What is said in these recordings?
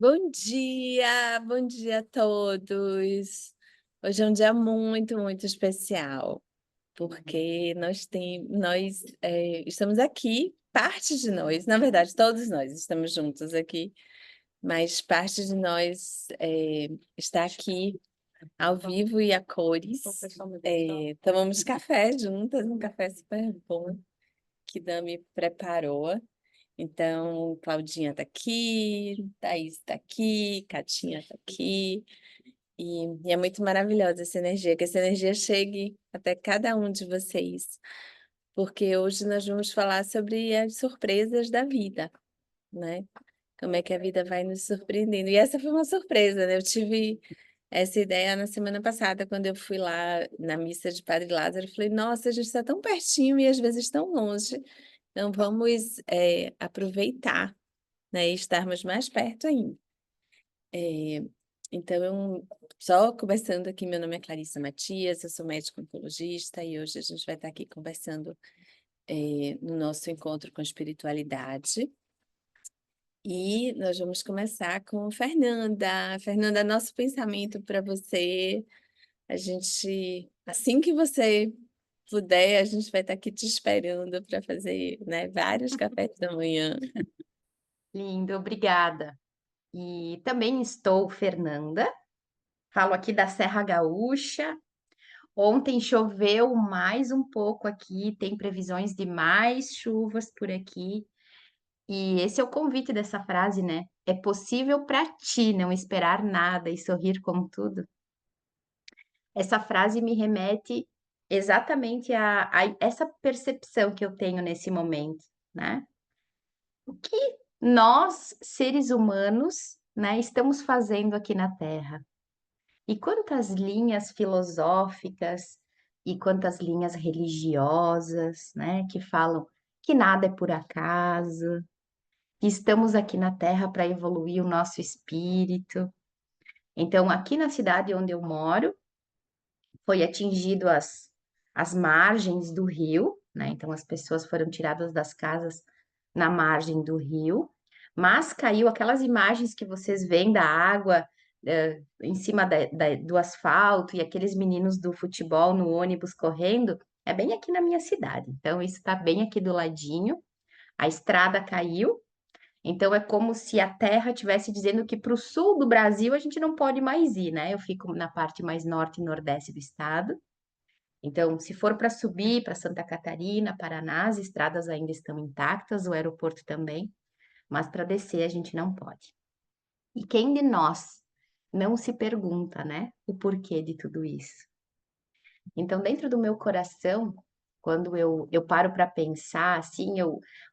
Bom dia a todos. Hoje é um dia muito, muito especial, porque estamos aqui, parte de nós, na verdade, todos nós estamos juntos aqui, mas parte de nós está aqui ao vivo e a cores. Tomamos café juntas, um café super bom que Dami preparou. Então, Claudinha tá aqui, Thaís tá aqui, Catinha tá aqui, e é muito maravilhosa essa energia, que essa energia chegue até cada um de vocês, porque hoje nós vamos falar sobre as surpresas da vida, né? Como é que a vida vai nos surpreendendo. E essa foi uma surpresa, né? Eu tive essa ideia na semana passada, quando eu fui lá na missa de Padre Lázaro, eu falei, nossa, a gente está tão pertinho e às vezes tão longe, então vamos aproveitar, né, e estarmos mais perto ainda. É, então, só começando aqui, meu nome é Clarissa Matias, eu sou médico oncologista e hoje a gente vai estar aqui conversando no nosso encontro com espiritualidade. E nós vamos começar com Fernanda. Fernanda, nosso pensamento para você. A gente, assim que você puder, a gente vai estar aqui te esperando para fazer, né, vários cafés da manhã. Lindo, obrigada. E também estou Fernanda, falo aqui da Serra Gaúcha. Ontem choveu mais um pouco aqui, tem previsões de mais chuvas por aqui. E esse é o convite dessa frase, né? É possível para ti não esperar nada e sorrir com tudo. Essa frase me remete exatamente a essa percepção que eu tenho nesse momento, né? O que nós, seres humanos, né, estamos fazendo aqui na Terra? E quantas linhas filosóficas e quantas linhas religiosas, né, que falam que nada é por acaso, que estamos aqui na Terra para evoluir o nosso espírito. Então, aqui na cidade onde eu moro, foi atingido as margens do rio, né? Então, as pessoas foram tiradas das casas na margem do rio, mas caiu aquelas imagens que vocês veem da água em cima do asfalto e aqueles meninos do futebol no ônibus correndo, é bem aqui na minha cidade. Então, isso está bem aqui do ladinho. A estrada caiu, então é como se a terra estivesse dizendo que para o sul do Brasil a gente não pode mais ir, né? Eu fico na parte mais norte e nordeste do estado. Então, se for para subir para Santa Catarina, Paraná, as estradas ainda estão intactas, o aeroporto também, mas para descer a gente não pode. E quem de nós não se pergunta, né, o porquê de tudo isso? Então, dentro do meu coração, quando eu paro para pensar, assim,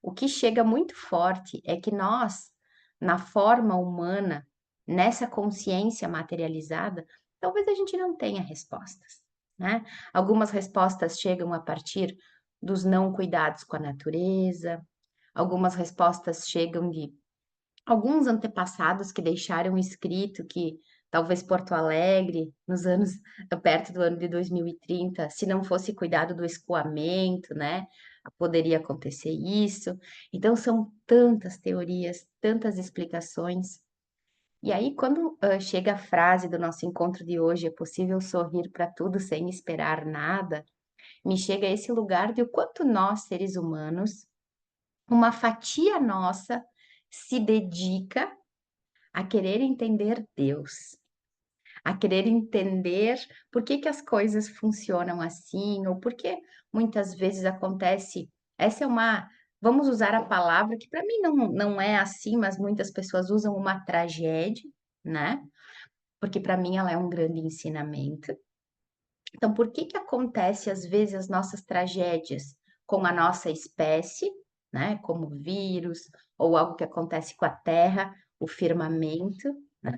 o que chega muito forte é que nós, na forma humana, nessa consciência materializada, talvez a gente não tenha respostas, né? Algumas respostas chegam a partir dos não cuidados com a natureza, algumas respostas chegam de alguns antepassados que deixaram escrito que talvez Porto Alegre, nos anos perto do ano de 2030, se não fosse cuidado do escoamento, né, poderia acontecer isso. Então são tantas teorias, tantas explicações. E aí quando chega a frase do nosso encontro de hoje, é possível sorrir para tudo sem esperar nada, me chega a esse lugar de o quanto nós, seres humanos, uma fatia nossa se dedica a querer entender Deus, a querer entender por que que as coisas funcionam assim, ou por que muitas vezes acontece. Essa é uma, vamos usar a palavra que para mim não é assim, mas muitas pessoas usam uma tragédia, né? Porque para mim ela é um grande ensinamento. Então, por que que acontece às vezes as nossas tragédias com a nossa espécie, né? Como vírus ou algo que acontece com a Terra, o firmamento, né?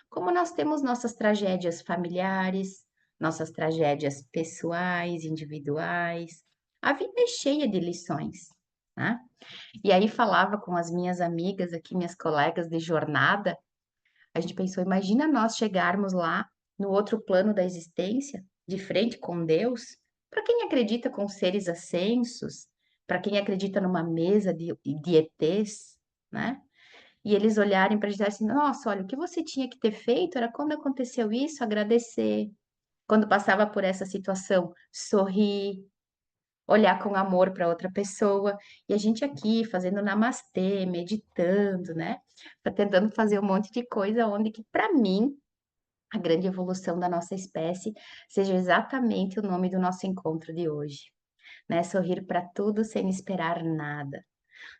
Como nós temos nossas tragédias familiares, nossas tragédias pessoais, individuais. A vida é cheia de lições, né? E aí falava com as minhas amigas aqui, minhas colegas de jornada, a gente pensou, imagina nós chegarmos lá no outro plano da existência, de frente com Deus. Para quem acredita com seres ascensos, para quem acredita numa mesa de ETs, né? e eles olharem para a gente e assim, nossa, olha, o que você tinha que ter feito era quando aconteceu isso, agradecer. Quando passava por essa situação, sorrir, olhar com amor para outra pessoa. E a gente aqui fazendo namastê, meditando, né? Tá tentando fazer um monte de coisa onde que para mim a grande evolução da nossa espécie seja exatamente o nome do nosso encontro de hoje, né? Sorrir para tudo sem esperar nada.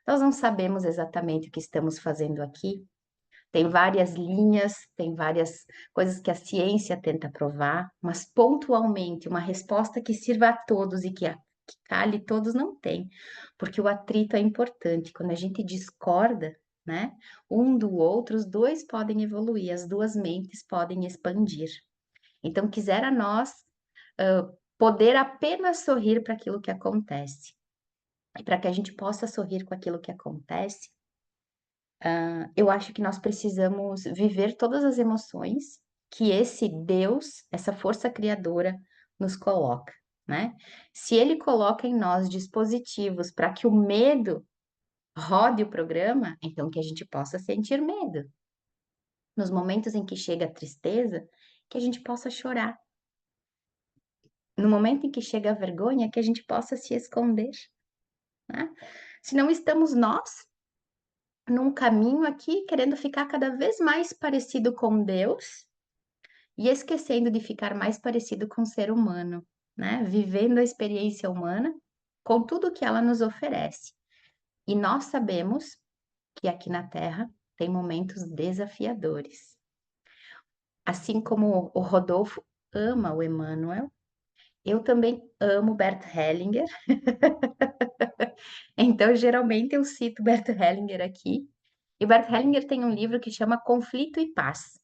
Nós não sabemos exatamente o que estamos fazendo aqui. Tem várias linhas, tem várias coisas que a ciência tenta provar, mas pontualmente uma resposta que sirva a todos e que cale todos não tem, porque o atrito é importante. Quando a gente discorda, né, um do outro, os dois podem evoluir, as duas mentes podem expandir. Então, quisera nós poder apenas sorrir para aquilo que acontece. E para que a gente possa sorrir com aquilo que acontece, eu acho que nós precisamos viver todas as emoções que esse Deus, essa força criadora, nos coloca, né? Se ele coloca em nós dispositivos para que o medo rode o programa, então que a gente possa sentir medo. Nos momentos em que chega a tristeza, que a gente possa chorar. No momento em que chega a vergonha, que a gente possa se esconder, né? Se não estamos nós num caminho aqui querendo ficar cada vez mais parecido com Deus e esquecendo de ficar mais parecido com o ser humano, né? Vivendo a experiência humana com tudo que ela nos oferece. E nós sabemos que aqui na Terra tem momentos desafiadores. Assim como o Rodolfo ama o Emmanuel, eu também amo Bert Hellinger. Então, geralmente eu cito Bert Hellinger aqui. E Bert Hellinger tem um livro que chama Conflito e Paz.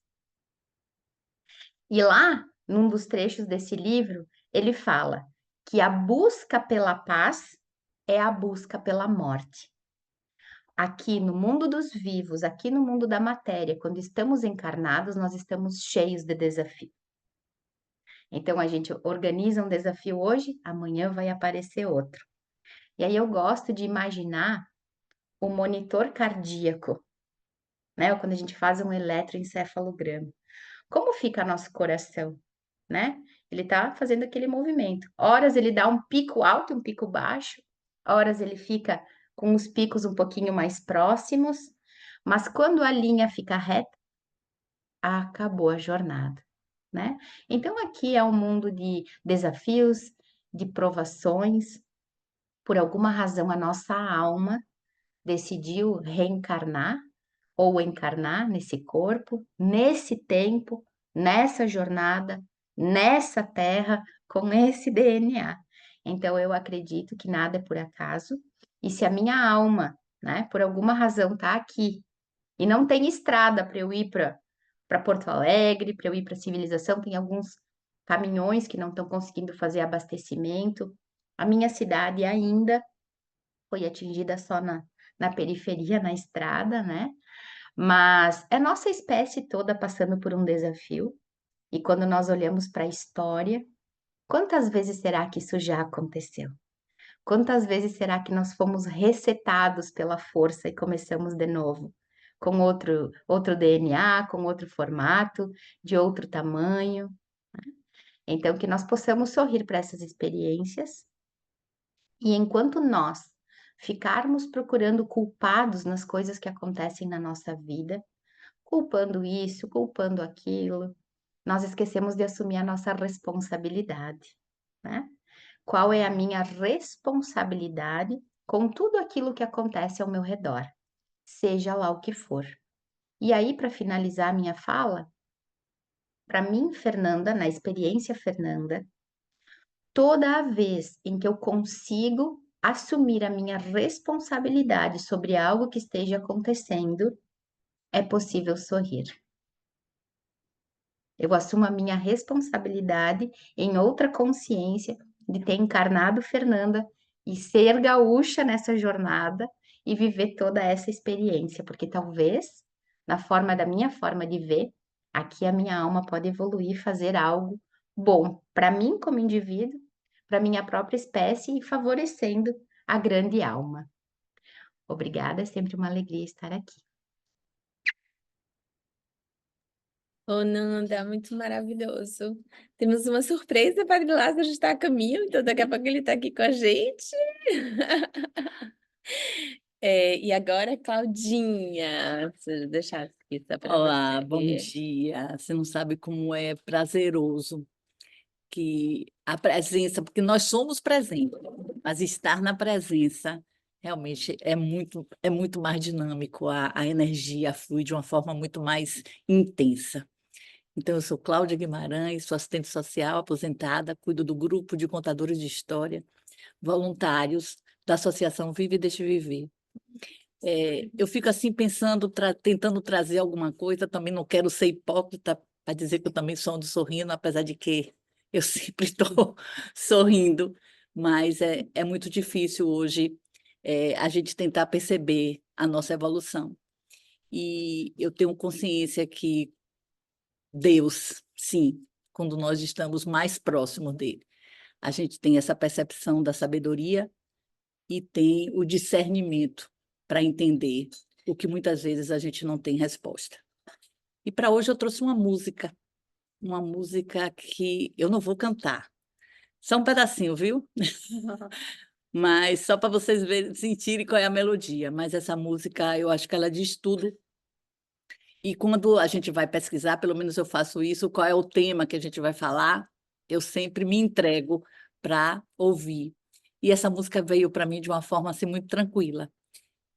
E lá, num dos trechos desse livro, ele fala que a busca pela paz é a busca pela morte. Aqui no mundo dos vivos, aqui no mundo da matéria, quando estamos encarnados, nós estamos cheios de desafio. Então a gente organiza um desafio hoje, amanhã vai aparecer outro. E aí eu gosto de imaginar o monitor cardíaco, né? Quando a gente faz um eletroencefalograma. Como fica nosso coração, né? Ele tá fazendo aquele movimento. Horas ele dá um pico alto e um pico baixo, horas ele fica com os picos um pouquinho mais próximos, mas quando a linha fica reta, acabou a jornada, né? Então aqui é um mundo de desafios, de provações. Por alguma razão a nossa alma decidiu reencarnar ou encarnar nesse corpo, nesse tempo, nessa jornada, nessa terra, com esse DNA. Então eu acredito que nada é por acaso, e se a minha alma, né, por alguma razão tá aqui e não tem estrada para eu ir para Porto Alegre, para eu ir para a civilização, tem alguns caminhões que não estão conseguindo fazer abastecimento. A minha cidade ainda foi atingida só na periferia, na estrada, né? Mas é nossa espécie toda passando por um desafio. E quando nós olhamos para a história, quantas vezes será que isso já aconteceu? Quantas vezes será que nós fomos resetados pela força e começamos de novo? Com outro DNA, com outro formato, de outro tamanho. Então, que nós possamos sorrir para essas experiências. E enquanto nós ficarmos procurando culpados nas coisas que acontecem na nossa vida, culpando isso, culpando aquilo, nós esquecemos de assumir a nossa responsabilidade, né? Qual é a minha responsabilidade com tudo aquilo que acontece ao meu redor, seja lá o que for. E aí, para finalizar a minha fala, para mim, Fernanda, na experiência Fernanda, toda a vez em que eu consigo assumir a minha responsabilidade sobre algo que esteja acontecendo, é possível sorrir. Eu assumo a minha responsabilidade em outra consciência de ter encarnado Fernanda e ser gaúcha nessa jornada e viver toda essa experiência, porque talvez, na forma da minha forma de ver, aqui a minha alma pode evoluir, e fazer algo bom para mim como indivíduo, para minha própria espécie e favorecendo a grande alma. Obrigada, é sempre uma alegria estar aqui. Ô, Nanda, muito maravilhoso. Temos uma surpresa para o Lázaro está a caminho, então daqui a pouco ele está aqui com a gente. E agora, Claudinha, deixa eu deixar aqui só para Olá, você bom ver. dia. Você não sabe como é prazeroso que a presença, porque nós somos presentes, mas estar na presença realmente é muito mais dinâmico, a energia flui de uma forma muito mais intensa. Então, eu sou Cláudia Guimarães, sou assistente social aposentada, cuido do grupo de contadores de história, voluntários da Associação Vive e Deixe Viver. Eu fico assim pensando, tentando trazer alguma coisa, também não quero ser hipócrita para dizer que eu também sou ando sorrindo, apesar de que eu sempre estou sorrindo, mas é muito difícil hoje a gente tentar perceber a nossa evolução. E eu tenho consciência que Deus, sim, quando nós estamos mais próximos dele, a gente tem essa percepção da sabedoria e tem o discernimento para entender o que muitas vezes a gente não tem resposta. E para hoje eu trouxe uma música que eu não vou cantar, só um pedacinho, viu? Mas só para vocês verem, sentirem qual é a melodia. Mas essa música, eu acho que ela diz tudo. E quando a gente vai pesquisar, pelo menos eu faço isso, qual é o tema que a gente vai falar, eu sempre me entrego para ouvir. E essa música veio para mim de uma forma assim muito tranquila.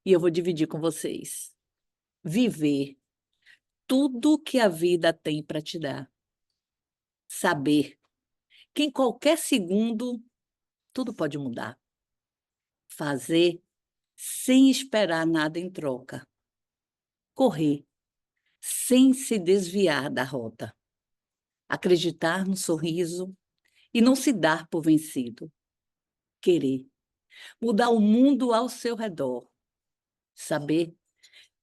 E eu vou dividir com vocês. Viver tudo que a vida tem para te dar. Saber que em qualquer segundo tudo pode mudar. Fazer sem esperar nada em troca. Correr sem se desviar da rota. Acreditar no sorriso e não se dar por vencido. Querer mudar o mundo ao seu redor. Saber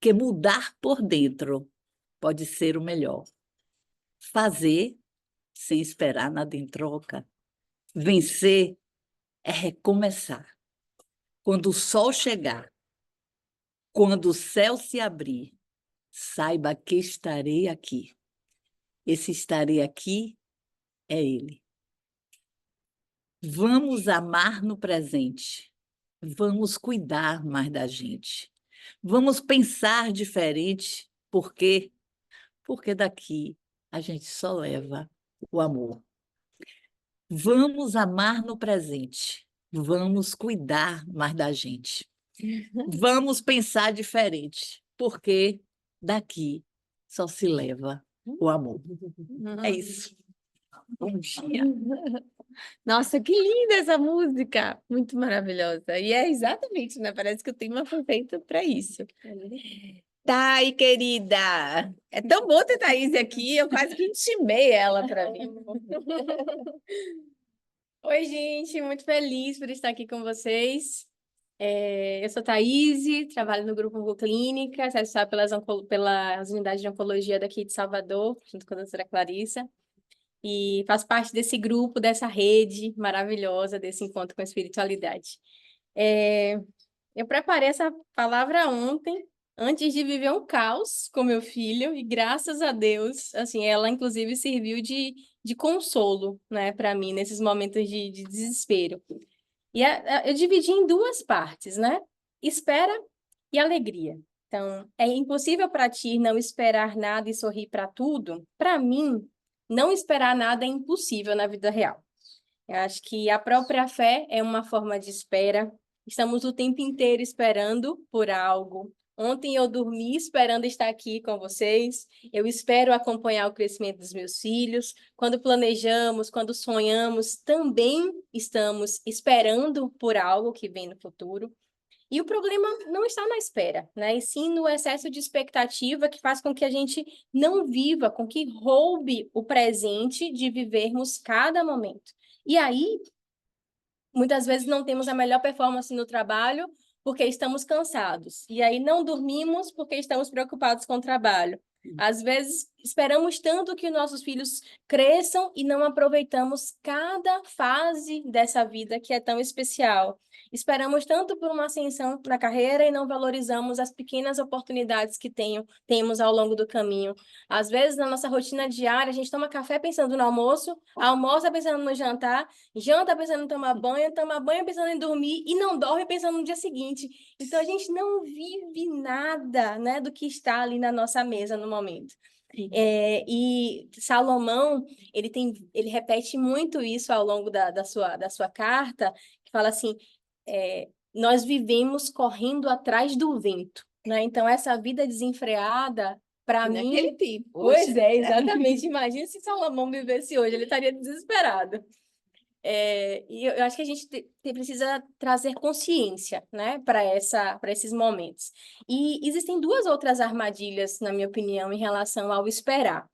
que mudar por dentro pode ser o melhor. Fazer sem esperar nada em troca. Vencer é recomeçar. Quando o sol chegar, quando o céu se abrir, saiba que estarei aqui. Esse estarei aqui é ele. Vamos amar no presente. Vamos cuidar mais da gente. Vamos pensar diferente. Por quê? Porque daqui a gente só leva o amor. Vamos amar no presente. Vamos cuidar mais da gente. Vamos pensar diferente, porque daqui só se leva o amor. É isso. Bom dia. Nossa, que linda essa música! Muito maravilhosa. E é exatamente, né? Parece que o tema foi feito para isso. Thay, querida! É tão bom ter Thaís aqui, eu quase que intimei ela para mim. Oi, gente, muito feliz por estar aqui com vocês. Eu sou Thaís, trabalho no Grupo Oncoclínica, responsável pelas unidades de oncologia daqui de Salvador, junto com a doutora Clarissa, e faço parte desse grupo, dessa rede maravilhosa, desse encontro com a espiritualidade. Eu preparei essa palavra ontem, antes de viver um caos com meu filho, e graças a Deus, assim, ela inclusive serviu de consolo, né, para mim, nesses momentos de desespero. E eu dividi em duas partes, né? Espera e alegria. Então, é impossível para ti não esperar nada e sorrir para tudo. Para mim, não esperar nada é impossível na vida real. Eu acho que a própria fé é uma forma de espera. Estamos o tempo inteiro esperando por algo. Ontem eu dormi esperando estar aqui com vocês. Eu espero acompanhar o crescimento dos meus filhos. Quando planejamos, quando sonhamos, também estamos esperando por algo que vem no futuro. E o problema não está na espera, né? E sim no excesso de expectativa que faz com que a gente não viva, com que roube o presente de vivermos cada momento. E aí, muitas vezes não temos a melhor performance no trabalho porque estamos cansados. E aí não dormimos porque estamos preocupados com o trabalho. Às vezes esperamos tanto que nossos filhos cresçam e não aproveitamos cada fase dessa vida que é tão especial. Esperamos tanto por uma ascensão na carreira e não valorizamos as pequenas oportunidades que temos ao longo do caminho. Às vezes, na nossa rotina diária, a gente toma café pensando no almoço, almoça pensando no jantar, janta pensando em tomar banho, toma banho pensando em dormir e não dorme pensando no dia seguinte. Então, a gente não vive nada, né, do que está ali na nossa mesa no momento. E Salomão, ele repete muito isso ao longo da sua carta, que fala assim, nós vivemos correndo atrás do vento, né? Então, essa vida desenfreada, para mim... Naquele tempo. Pois é, exatamente. Imagina se Salomão vivesse hoje, ele estaria desesperado. E eu acho que a gente precisa trazer consciência, né, para esses momentos. E existem duas outras armadilhas, na minha opinião, em relação ao esperar.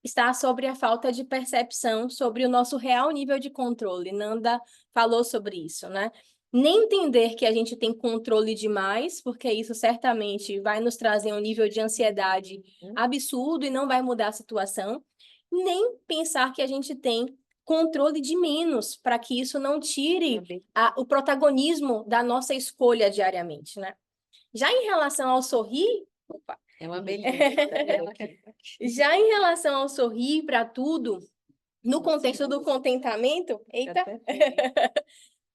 Está sobre a falta de percepção sobre o nosso real nível de controle. Nanda falou sobre isso, né? Nem entender que a gente tem controle demais, porque isso certamente vai nos trazer um nível de ansiedade absurdo e não vai mudar a situação. Nem pensar que a gente tem controle de menos, para que isso não tire o protagonismo da nossa escolha diariamente, né? Já em relação ao sorrir... Opa, É uma beleza. já em relação ao sorrir para tudo, no contexto do contentamento, eita,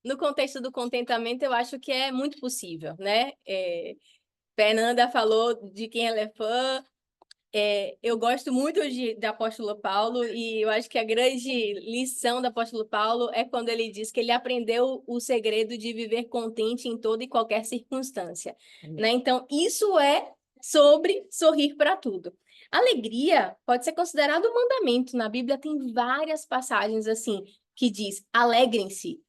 no contexto do contentamento, eu acho que é muito possível, né? Fernanda falou de quem ela é fã. Eu gosto muito do apóstolo Paulo e eu acho que a grande lição do apóstolo Paulo é quando ele diz que ele aprendeu o segredo de viver contente em toda e qualquer circunstância, né? Então, isso é sobre sorrir para tudo. Alegria pode ser considerado um mandamento. Na Bíblia tem várias passagens assim que diz: alegrem-se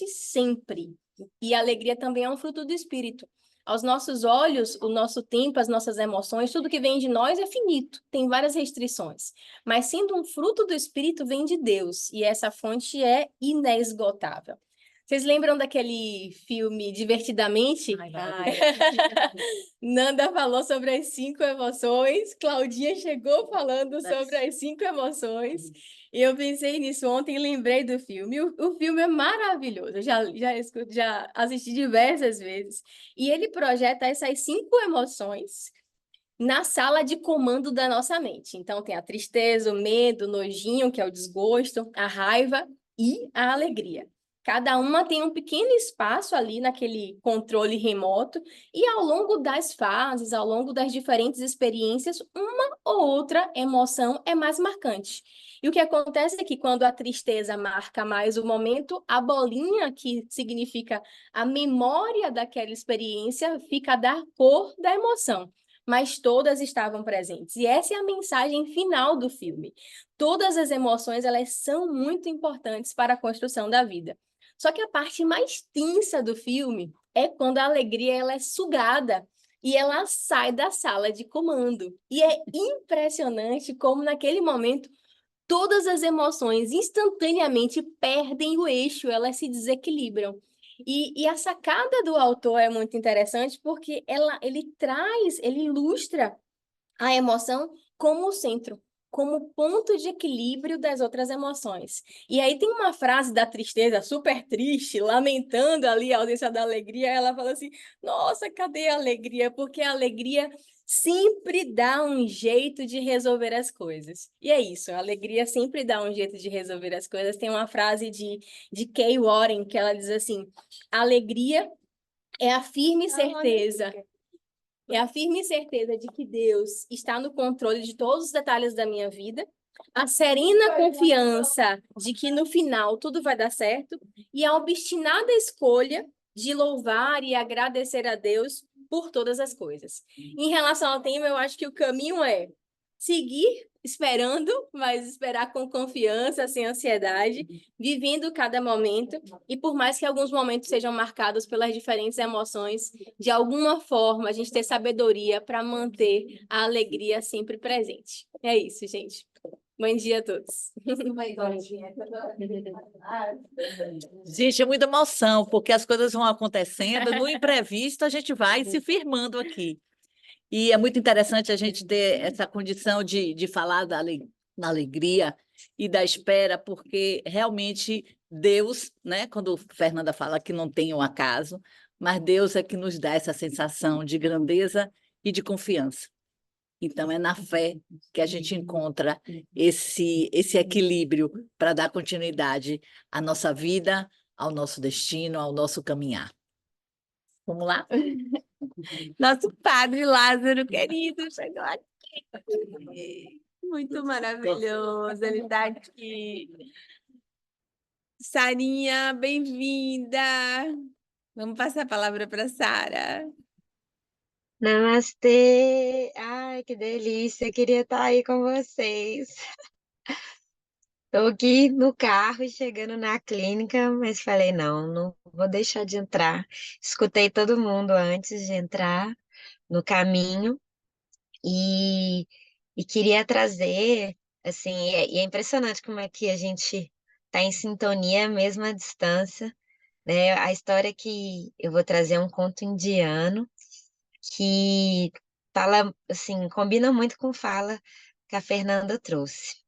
sempre. E a alegria também é um fruto do Espírito. Aos nossos olhos, o nosso tempo, as nossas emoções, tudo que vem de nós é finito, tem várias restrições. Mas sendo um fruto do Espírito, vem de Deus, e essa fonte é inesgotável. Vocês lembram daquele filme Divertidamente? Nanda falou sobre as 5 emoções, Claudinha chegou falando sobre as 5 emoções, e eu pensei nisso ontem e lembrei do filme. O filme é maravilhoso, eu já assisti diversas vezes, e ele projeta essas 5 emoções na sala de comando da nossa mente. Então tem a tristeza, o medo, o nojinho, que é o desgosto, a raiva e a alegria. Cada uma tem um pequeno espaço ali naquele controle remoto e ao longo das fases, ao longo das diferentes experiências, uma ou outra emoção é mais marcante. E o que acontece é que quando a tristeza marca mais o momento, a bolinha que significa a memória daquela experiência fica a dar cor da emoção. Mas todas estavam presentes. E essa é a mensagem final do filme. Todas as emoções, elas são muito importantes para a construção da vida. Só que a parte mais tensa do filme é quando a alegria ela é sugada e ela sai da sala de comando. E é impressionante como naquele momento todas as emoções instantaneamente perdem o eixo, elas se desequilibram. E a sacada do autor é muito interessante porque ele ilustra a emoção como o centro, como ponto de equilíbrio das outras emoções. E aí tem uma frase da tristeza, super triste, lamentando ali a ausência da alegria, ela fala assim, nossa, cadê a alegria? Porque a alegria sempre dá um jeito de resolver as coisas. E é isso, a alegria sempre dá um jeito de resolver as coisas. Tem uma frase de Kay Warren que ela diz assim, a alegria é a firme certeza... É a firme certeza de que Deus está no controle de todos os detalhes da minha vida, a serena confiança de que no final tudo vai dar certo e a obstinada escolha de louvar e agradecer a Deus por todas as coisas. Em relação ao tema, eu acho que o caminho é seguir esperando, mas esperar com confiança, sem ansiedade, vivendo cada momento, e por mais que alguns momentos sejam marcados pelas diferentes emoções, de alguma forma a gente ter sabedoria para manter a alegria sempre presente. É isso, gente. Bom dia a todos. Gente, é muita emoção, porque as coisas vão acontecendo, no imprevisto a gente vai se firmando aqui. E é muito interessante a gente ter essa condição de falar da alegria e da espera, porque realmente Deus, né? Quando Fernanda fala que não tem um acaso, mas Deus é que nos dá essa sensação de grandeza e de confiança. Então, é na fé que a gente encontra esse equilíbrio para dar continuidade à nossa vida, ao nosso destino, ao nosso caminhar. Vamos lá? Nosso Padre Lázaro querido chegou aqui. Muito maravilhoso ele está aqui. Sarinha, bem-vinda. Vamos passar a palavra para Sara. Namastê! Ai, que delícia! Queria estar aí com vocês. Estou aqui no carro, chegando na clínica, mas falei, não vou deixar de entrar. Escutei todo mundo antes de entrar no caminho e, e queria trazer, assim, e é impressionante como é que a gente está em sintonia mesmo à distância, né? A história que eu vou trazer é um conto indiano que fala, assim, combina muito com fala que a Fernanda trouxe.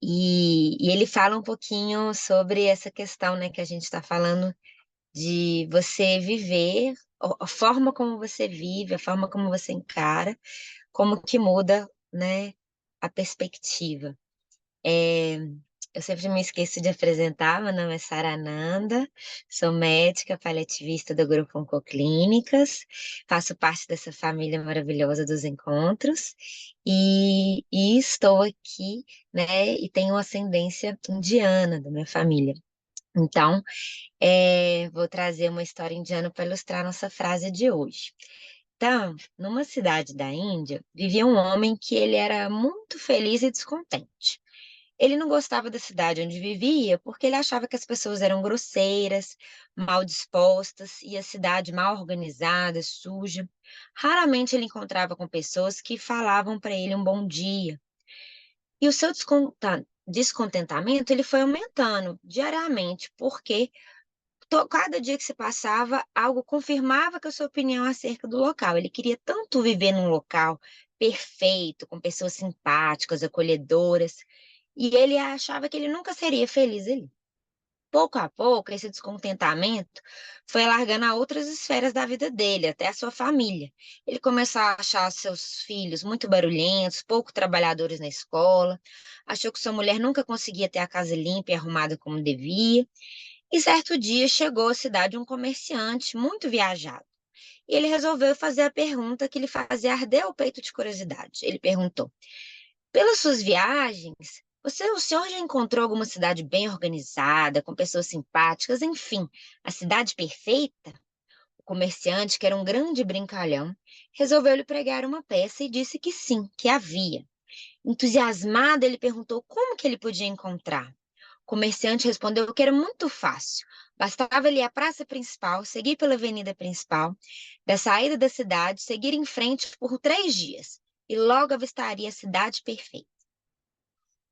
E ele fala um pouquinho sobre essa questão, né, que a gente está falando de você viver, a forma como você vive, a forma como você encara, como que muda, né, a perspectiva. Eu sempre me esqueço de apresentar, meu nome é Sara Ananda, sou médica paliativista do Grupo Oncoclínicas, faço parte dessa família maravilhosa dos encontros e estou aqui, né, e tenho ascendência indiana da minha família. Então, vou trazer uma história indiana para ilustrar nossa frase de hoje. Então, numa cidade da Índia, vivia um homem que ele era muito feliz e descontente. Ele não gostava da cidade onde vivia porque ele achava que as pessoas eram grosseiras, mal dispostas e a cidade mal organizada, suja. Raramente ele encontrava com pessoas que falavam para ele um bom dia. E o seu descontentamento ele foi aumentando diariamente, porque cada dia que se passava, algo confirmava que a sua opinião acerca do local. Ele queria tanto viver num local perfeito, com pessoas simpáticas, acolhedoras, e ele achava que ele nunca seria feliz ali. Pouco a pouco, esse descontentamento foi alargando a outras esferas da vida dele, até a sua família. Ele começou a achar seus filhos muito barulhentos, pouco trabalhadores na escola, achou que sua mulher nunca conseguia ter a casa limpa e arrumada como devia. E certo dia chegou à cidade um comerciante muito viajado. E ele resolveu fazer a pergunta que lhe fazia arder o peito de curiosidade. Ele perguntou: pelas suas viagens, o senhor já encontrou alguma cidade bem organizada, com pessoas simpáticas, enfim, a cidade perfeita? O comerciante, que era um grande brincalhão, resolveu lhe pregar uma peça e disse que sim, que havia. Entusiasmado, ele perguntou como que ele podia encontrar. O comerciante respondeu que era muito fácil. Bastava ele ir à praça principal, seguir pela avenida principal, da saída da cidade, seguir em frente por 3 dias, e logo avistaria a cidade perfeita.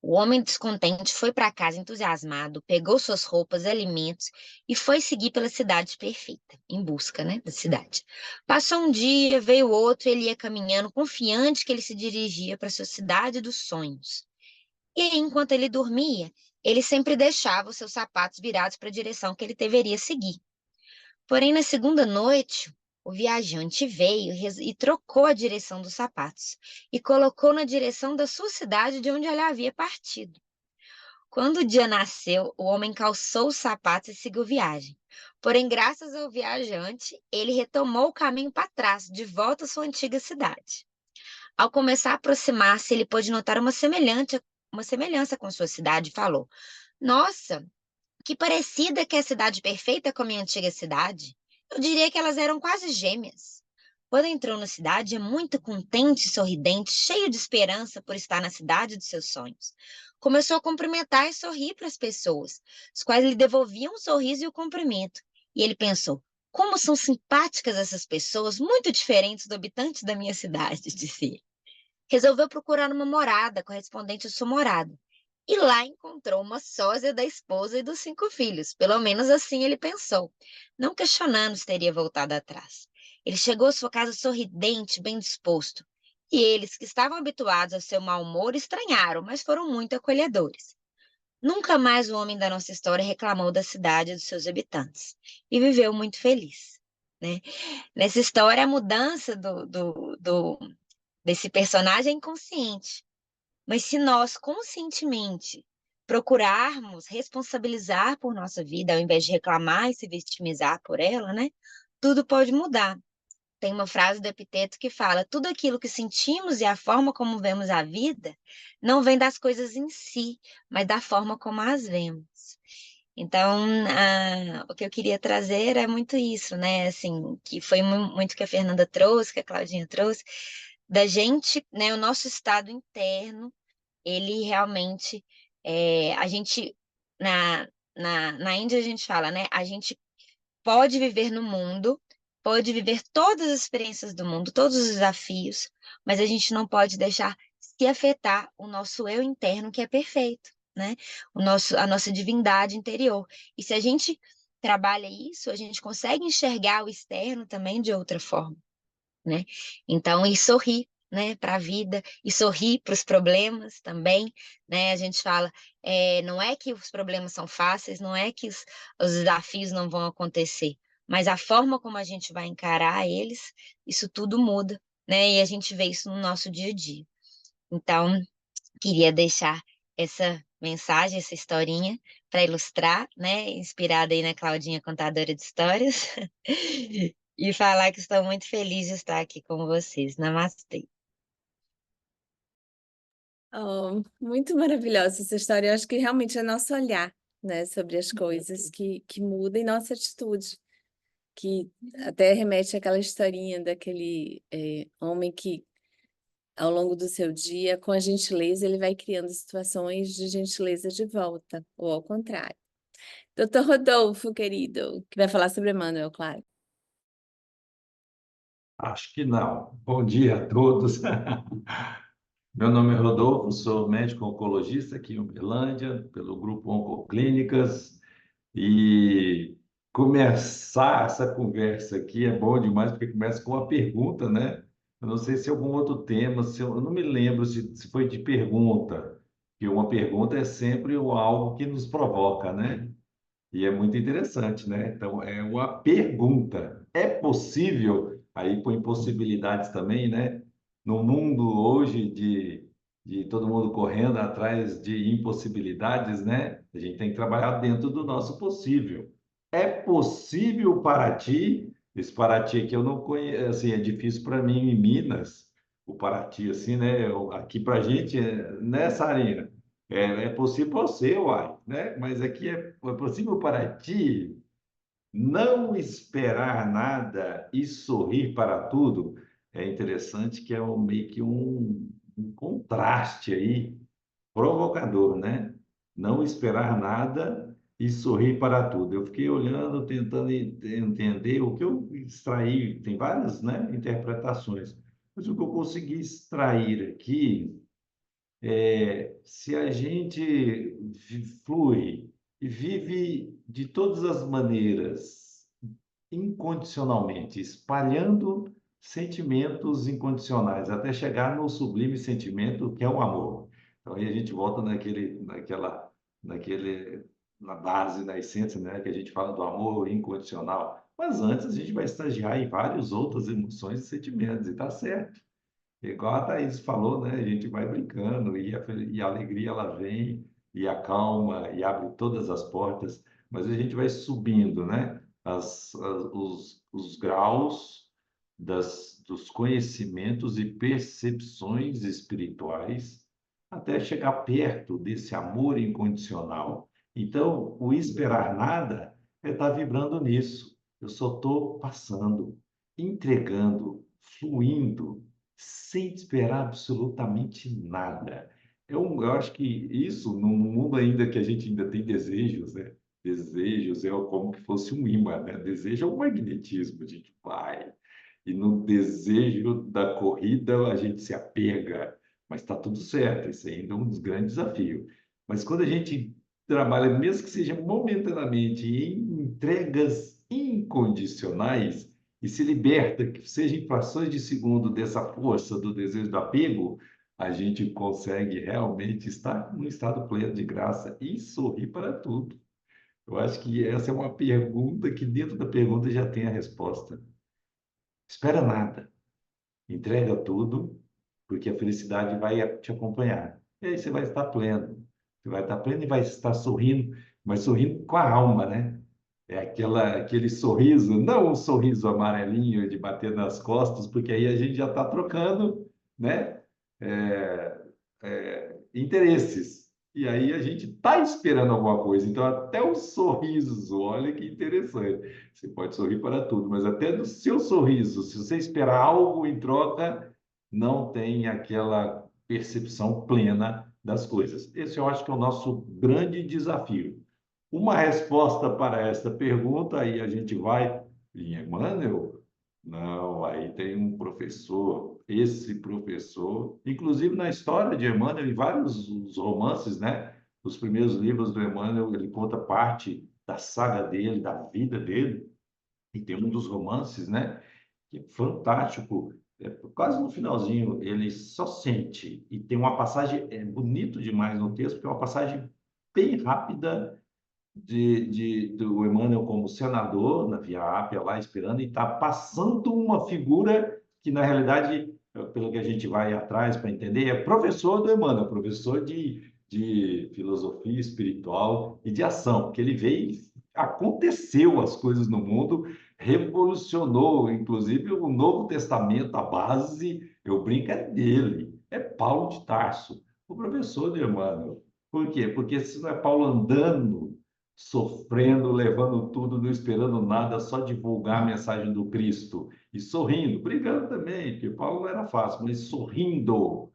O homem descontente foi para casa entusiasmado, pegou suas roupas, alimentos e foi seguir pela cidade perfeita, em busca, né, da cidade. Passou um dia, veio outro, ele ia caminhando, confiante que ele se dirigia para sua cidade dos sonhos. E aí, enquanto ele dormia, ele sempre deixava os seus sapatos virados para a direção que ele deveria seguir. Porém, na segunda noite, o viajante veio e trocou a direção dos sapatos e colocou na direção da sua cidade de onde ele havia partido. Quando o dia nasceu, o homem calçou os sapatos e seguiu viagem. Porém, graças ao viajante, ele retomou o caminho para trás, de volta à sua antiga cidade. Ao começar a aproximar-se, ele pôde notar uma semelhança com sua cidade e falou: Nossa, que parecida que é a cidade perfeita com a minha antiga cidade. Eu diria que elas eram quase gêmeas. Quando entrou na cidade, é muito contente e sorridente, cheio de esperança por estar na cidade dos seus sonhos. Começou a cumprimentar e sorrir para as pessoas, as quais lhe devolviam um sorriso e o cumprimento. E ele pensou: como são simpáticas essas pessoas, muito diferentes do habitante da minha cidade, disse ele. Resolveu procurar uma morada correspondente à sua morada. E lá encontrou uma sósia da esposa e dos 5 filhos. Pelo menos assim ele pensou, não questionando se teria voltado atrás. Ele chegou à sua casa sorridente, bem disposto. E eles, que estavam habituados ao seu mau humor, estranharam, mas foram muito acolhedores. Nunca mais o homem da nossa história reclamou da cidade e dos seus habitantes, e viveu muito feliz, né? Nessa história, a mudança desse personagem é inconsciente, mas se nós conscientemente procurarmos responsabilizar por nossa vida, ao invés de reclamar e se vitimizar por ela, né? Tudo pode mudar. Tem uma frase do Epiteto que fala: tudo aquilo que sentimos e a forma como vemos a vida não vem das coisas em si, mas da forma como as vemos. Então, o que eu queria trazer é muito isso, né? Assim, que foi muito que a Fernanda trouxe, que a Claudinha trouxe, da gente, né? O nosso estado interno, ele realmente, a gente, na Índia a gente fala, né? A gente pode viver no mundo, pode viver todas as experiências do mundo, todos os desafios, mas a gente não pode deixar se afetar o nosso eu interno, que é perfeito, né? A nossa divindade interior. E se a gente trabalha isso, a gente consegue enxergar o externo também de outra forma, né? Então, e sorrir, né, para a vida, e sorrir para os problemas também, né? A gente fala, não é que os problemas são fáceis, não é que os desafios não vão acontecer, mas a forma como a gente vai encarar eles, isso tudo muda, né? E a gente vê isso no nosso dia a dia. Então, queria deixar essa mensagem, essa historinha, para ilustrar, né? Inspirada aí na Claudinha, contadora de histórias. E falar que estou muito feliz de estar aqui com vocês. Namastê. Oh, muito maravilhosa essa história. Eu acho que realmente é nosso olhar, né, sobre as coisas que muda em nossa atitude, que até remete àquela historinha daquele homem que, ao longo do seu dia, com a gentileza, ele vai criando situações de gentileza de volta, ou ao contrário. Doutor Rodolfo, querido, que vai falar sobre Emmanuel, claro. Acho que não. Bom dia a todos. Meu nome é Rodolfo, sou médico oncologista aqui em Uberlândia, pelo Grupo Oncoclínicas, e começar essa conversa aqui é bom demais, porque começa com uma pergunta, né? Eu não sei se é algum outro tema, eu não me lembro se foi de pergunta, que uma pergunta é sempre algo que nos provoca, né? E é muito interessante, né? Então, é uma pergunta. É possível, aí põe possibilidades também, né? No mundo hoje de todo mundo correndo atrás de impossibilidades, né? A gente tem que trabalhar dentro do nosso possível. É possível para ti, esse Paraty aqui eu não conheço, assim, é difícil para mim em Minas, o Paraty, assim, né? Aqui para a gente, né, Sarina? É possível para você, uai, né? Mas aqui é possível para ti não esperar nada e sorrir para tudo. É interessante que é meio que um contraste aí, provocador, né? Não esperar nada e sorrir para tudo. Eu fiquei olhando, tentando entender o que eu extraí. Tem várias, né, interpretações, mas o que eu consegui extrair aqui se a gente flui e vive de todas as maneiras, incondicionalmente, espalhando sentimentos incondicionais, até chegar no sublime sentimento que é o amor. Então, aí a gente volta na base, na essência, né, que a gente fala do amor incondicional. Mas antes a gente vai estagiar em várias outras emoções e sentimentos, e está certo. Igual a Thaís falou, né? A gente vai brincando e a alegria ela vem e acalma e abre todas as portas, mas a gente vai subindo, né? Os graus dos conhecimentos e percepções espirituais até chegar perto desse amor incondicional. Então, o esperar nada é estar vibrando nisso. Eu só estou passando, entregando, fluindo sem esperar absolutamente nada. Eu acho que isso, num mundo ainda que a gente ainda tem desejos, né? Desejos é como que fosse um imã, né? Desejo é um magnetismo, a gente vai. E no desejo da corrida a gente se apega, mas está tudo certo, isso ainda é um dos grandes desafios. Mas quando a gente trabalha, mesmo que seja momentaneamente, em entregas incondicionais, e se liberta, que seja em frações de segundo dessa força do desejo do apego, a gente consegue realmente estar num estado pleno de graça e sorrir para tudo? Eu acho que essa é uma pergunta que dentro da pergunta já tem a resposta. Espera nada, entrega tudo, porque a felicidade vai te acompanhar. E aí você vai estar pleno. Você vai estar pleno e vai estar sorrindo, mas sorrindo com a alma, né? É aquele sorriso, não um sorriso amarelinho de bater nas costas, porque aí a gente já está trocando, né? É, interesses. E aí a gente está esperando alguma coisa. Então, até os sorrisos, olha que interessante. Você pode sorrir para tudo, mas até do seu sorriso, se você esperar algo em troca, não tem aquela percepção plena das coisas. Esse eu acho que é o nosso grande desafio. Uma resposta para esta pergunta, aí a gente vai em Emmanuel. Não, aí tem um professor, esse professor, inclusive na história de Emmanuel, em vários os romances, né? Os primeiros livros do Emmanuel, ele conta parte da saga dele, da vida dele, e tem um dos romances, né? Que é fantástico. Quase no finalzinho, ele só sente, e tem uma passagem, é bonito demais no texto, porque é uma passagem bem rápida do Emmanuel como senador na Via Ápia lá esperando e está passando uma figura que na realidade, pelo que a gente vai atrás para entender, é professor do Emmanuel, professor de filosofia espiritual e de ação, porque ele veio, aconteceu as coisas no mundo, revolucionou, inclusive o Novo Testamento, a base, eu brinco, é dele, é Paulo de Tarso, o professor de Emmanuel. Por quê? Porque se não é Paulo andando sofrendo, levando tudo, não esperando nada, só divulgar a mensagem do Cristo e sorrindo, brigando também, porque Paulo não era fácil, mas sorrindo.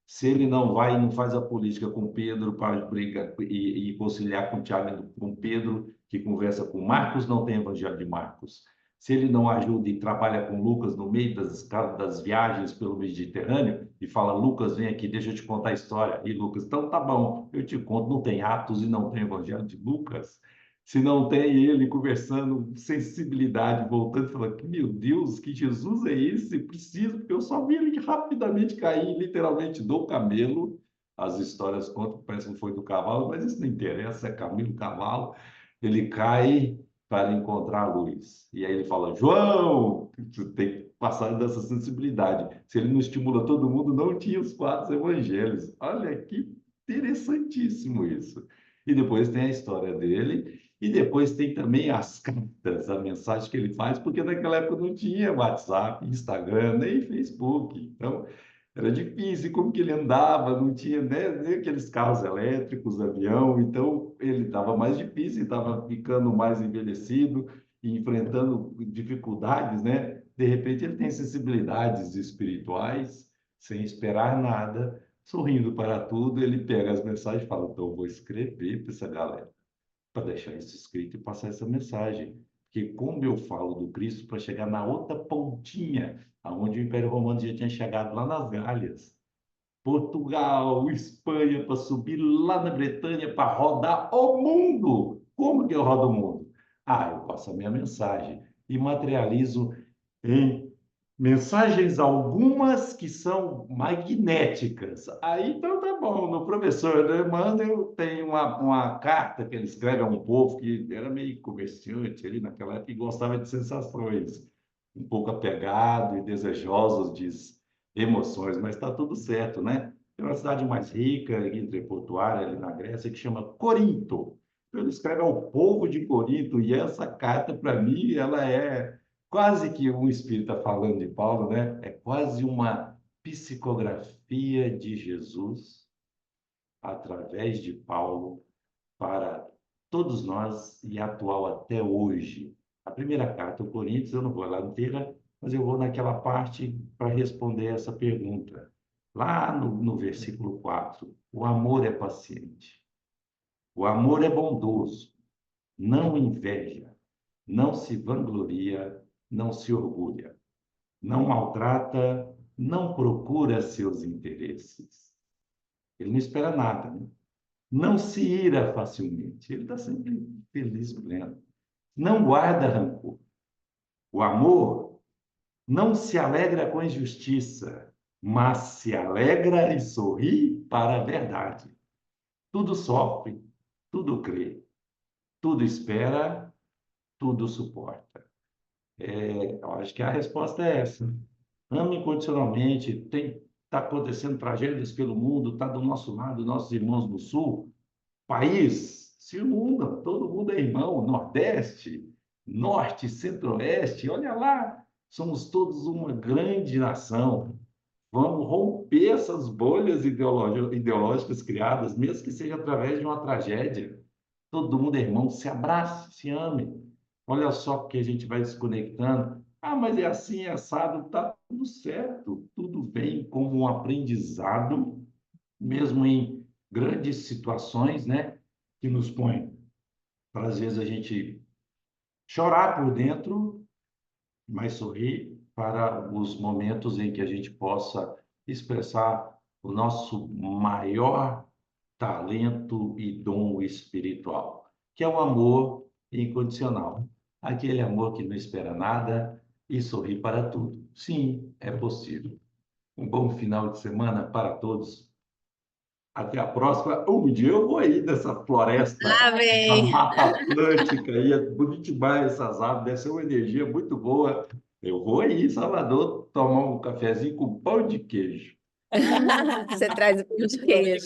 Se ele não vai e não faz a política com Pedro para brigar e conciliar com Tiago, com Pedro, que conversa com Marcos, não tem evangelho de Marcos. Se ele não ajuda e trabalha com Lucas no meio das viagens pelo Mediterrâneo e fala, Lucas, vem aqui, deixa eu te contar a história. E Lucas, então tá bom, eu te conto, não tem Atos e não tem evangelho de Lucas. Se não tem ele conversando, sensibilidade, voltando e falando, meu Deus, que Jesus é esse? Preciso, porque eu só vi ele rapidamente cair, literalmente, do camelo. As histórias contam, parece que foi do cavalo, mas isso não interessa, é camelo, cavalo. Ele cai para encontrar a luz. E aí ele fala, João, tu tem que passar dessa sensibilidade. Se ele não estimula todo mundo, não tinha os 4 evangelhos. Olha que interessantíssimo isso. E depois tem a história dele, e depois tem também as cartas, a mensagem que ele faz, porque naquela época não tinha WhatsApp, Instagram, nem Facebook. Então, era difícil, como que ele andava, não tinha, né, nem aqueles carros elétricos, avião, então ele estava mais difícil, estava ficando mais envelhecido e enfrentando dificuldades, né? De repente ele tem sensibilidades espirituais, sem esperar nada, sorrindo para tudo, ele pega as mensagens e fala, então eu vou escrever para essa galera para deixar isso escrito e passar essa mensagem. Porque como eu falo do Cristo para chegar na outra pontinha, aonde o Império Romano já tinha chegado lá nas Gálias, Portugal, Espanha, para subir lá na Bretanha, para rodar o mundo. Como que eu rodo o mundo? Ah, eu passo a minha mensagem e materializo em mensagens algumas que são magnéticas. Aí então tá bom. No professor Emmanuel tem uma carta que ele escreve a um povo que era meio comerciante ali naquela época e gostava de sensações, um pouco apegado e desejosos de emoções, mas está tudo certo, né? Tem uma cidade mais rica, interportuária ali na Grécia, que chama Corinto. Ele escreve ao povo de Corinto e essa carta, para mim, ela é quase que um espírita falando de Paulo, né? É quase uma psicografia de Jesus através de Paulo para todos nós e atual até hoje. A primeira carta ao Coríntios, eu não vou lá inteira, mas eu vou naquela parte para responder essa pergunta. Lá no versículo 4, o amor é paciente, o amor é bondoso, não inveja, não se vangloria, não se orgulha, não maltrata, não procura seus interesses. Ele não espera nada, né? Não se ira facilmente. Ele está sempre feliz, pleno. Não guarda rancor. O amor não se alegra com a injustiça, mas se alegra e sorri para a verdade. Tudo sofre, tudo crê, tudo espera, tudo suporta. Eu acho que a resposta é essa. Ame incondicionalmente. Está acontecendo tragédias pelo mundo, está do nosso lado, nossos irmãos do Sul. País, se unam, todo mundo é irmão. Nordeste, Norte, Centro-Oeste, olha lá, somos todos uma grande nação. Vamos romper essas bolhas ideológicas criadas, mesmo que seja através de uma tragédia. Todo mundo é irmão, se abrace, se ame. Olha só que a gente vai desconectando. Ah, mas é assim, é assado, tá tudo certo. Tudo vem como um aprendizado, mesmo em grandes situações, né, que nos põem para às vezes a gente chorar por dentro, mas sorrir para os momentos em que a gente possa expressar o nosso maior talento e dom espiritual, que é o amor incondicional. Aquele amor que não espera nada e sorri para tudo. Sim, é possível. Um bom final de semana para todos. Até a próxima. Um dia eu vou aí nessa floresta da Amém. Mata Atlântica, aí é bonito demais essas árvores, deve ser uma energia muito boa. Eu vou aí em Salvador tomar um cafezinho com pão de queijo. Você traz o pão de queijo.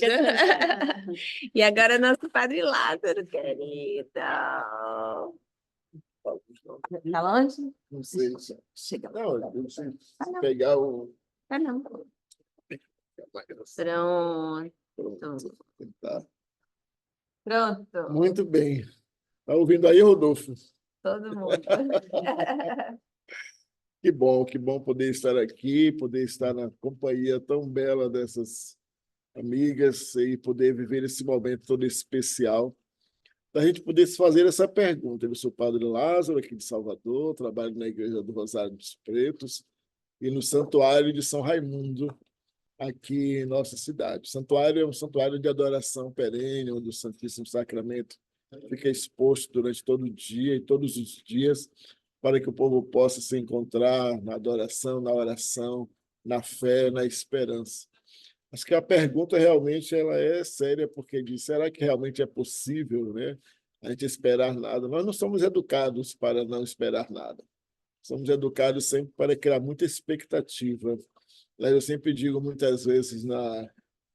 E agora nosso Padre Lázaro, querido. Tá longe? Não sei. Chega. Não, eu não sei Ah, não. pegar o. Tá não. Pronto. Tá. Pronto. Muito bem. Tá ouvindo aí, Rodolfo? Todo mundo. Que bom poder estar aqui, poder estar na companhia tão bela dessas amigas e poder viver esse momento todo especial. Da gente poder se fazer essa pergunta. Eu sou o Padre Lázaro, aqui de Salvador, trabalho na Igreja do Rosário dos Pretos e no Santuário de São Raimundo, aqui em nossa cidade. O santuário é um santuário de adoração perene, onde o Santíssimo Sacramento fica exposto durante todo o dia e todos os dias, para que o povo possa se encontrar na adoração, na oração, na fé, na esperança. Acho que a pergunta realmente ela é séria, porque diz, será que realmente é possível, né, a gente esperar nada? Nós não somos educados para não esperar nada. Somos educados sempre para criar muita expectativa. Eu sempre digo muitas vezes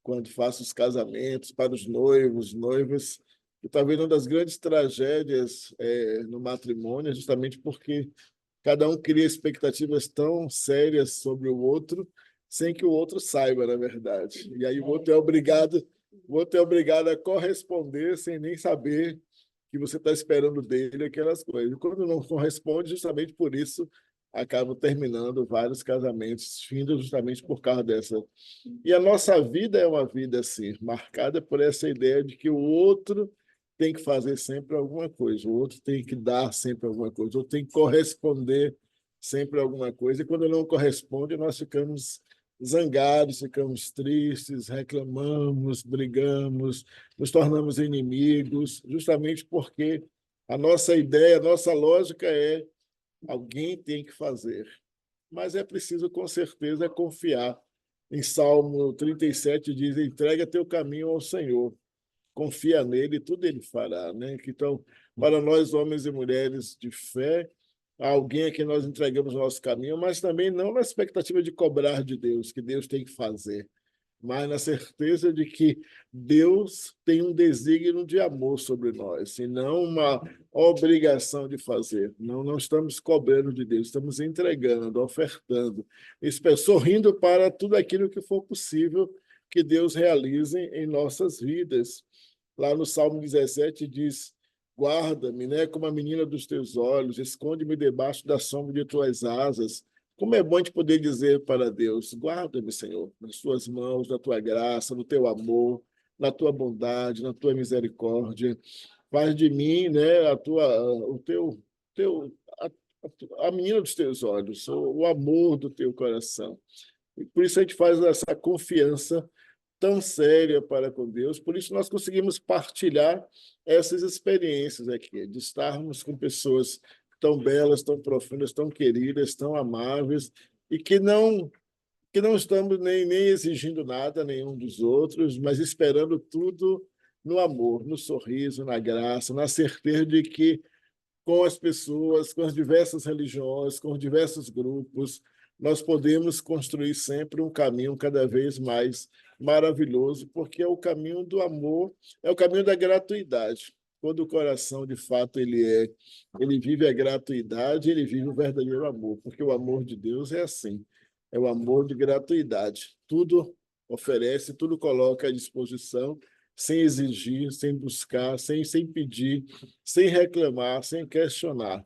quando faço os casamentos para os noivos, noivas, que talvez uma das grandes tragédias no matrimônio é justamente porque cada um cria expectativas tão sérias sobre o outro, sem que o outro saiba, na verdade. E aí o outro é obrigado a corresponder sem nem saber que você está esperando dele aquelas coisas. E quando não corresponde, justamente por isso, acabam terminando vários casamentos, findo justamente por causa dessa. E a nossa vida é uma vida assim, marcada por essa ideia de que o outro tem que fazer sempre alguma coisa, o outro tem que dar sempre alguma coisa, o outro tem que corresponder sempre alguma coisa. E quando não corresponde, nós ficamos zangados, ficamos tristes, reclamamos, brigamos, nos tornamos inimigos, justamente porque a nossa ideia, a nossa lógica é alguém tem que fazer. Mas é preciso, com certeza, confiar. Em Salmo 37 diz: entrega teu caminho ao Senhor, confia nele e tudo ele fará. Né? Então, para nós, homens e mulheres de fé, há alguém a quem nós entregamos o nosso caminho, mas também não na expectativa de cobrar de Deus, que Deus tem que fazer, mas na certeza de que Deus tem um desígnio de amor sobre nós, e não uma obrigação de fazer. Não estamos cobrando de Deus, estamos entregando, ofertando, sorrindo para tudo aquilo que for possível que Deus realize em nossas vidas. Lá no Salmo 17 diz: guarda-me, né, como a menina dos teus olhos, esconde-me debaixo da sombra de tuas asas. Como é bom a gente poder dizer para Deus: guarda-me, Senhor, nas tuas mãos, na tua graça, no teu amor, na tua bondade, na tua misericórdia. Faz de mim, né, a menina dos teus olhos, o amor do teu coração. E por isso a gente faz essa confiança tão séria para com Deus. Por isso nós conseguimos partilhar essas experiências aqui, de estarmos com pessoas tão belas, tão profundas, tão queridas, tão amáveis, e que não que não estamos nem exigindo nada nenhum dos outros, mas esperando tudo no amor, no sorriso, na graça, na certeza de que com as pessoas, com as diversas religiões, com os diversos grupos, nós podemos construir sempre um caminho cada vez mais maravilhoso, porque é o caminho do amor, é o caminho da gratuidade. Quando o coração, de fato, ele vive a gratuidade, ele vive o verdadeiro amor, porque o amor de Deus é assim, é o amor de gratuidade. Tudo oferece, tudo coloca à disposição, sem exigir, sem buscar, sem pedir, sem reclamar, sem questionar.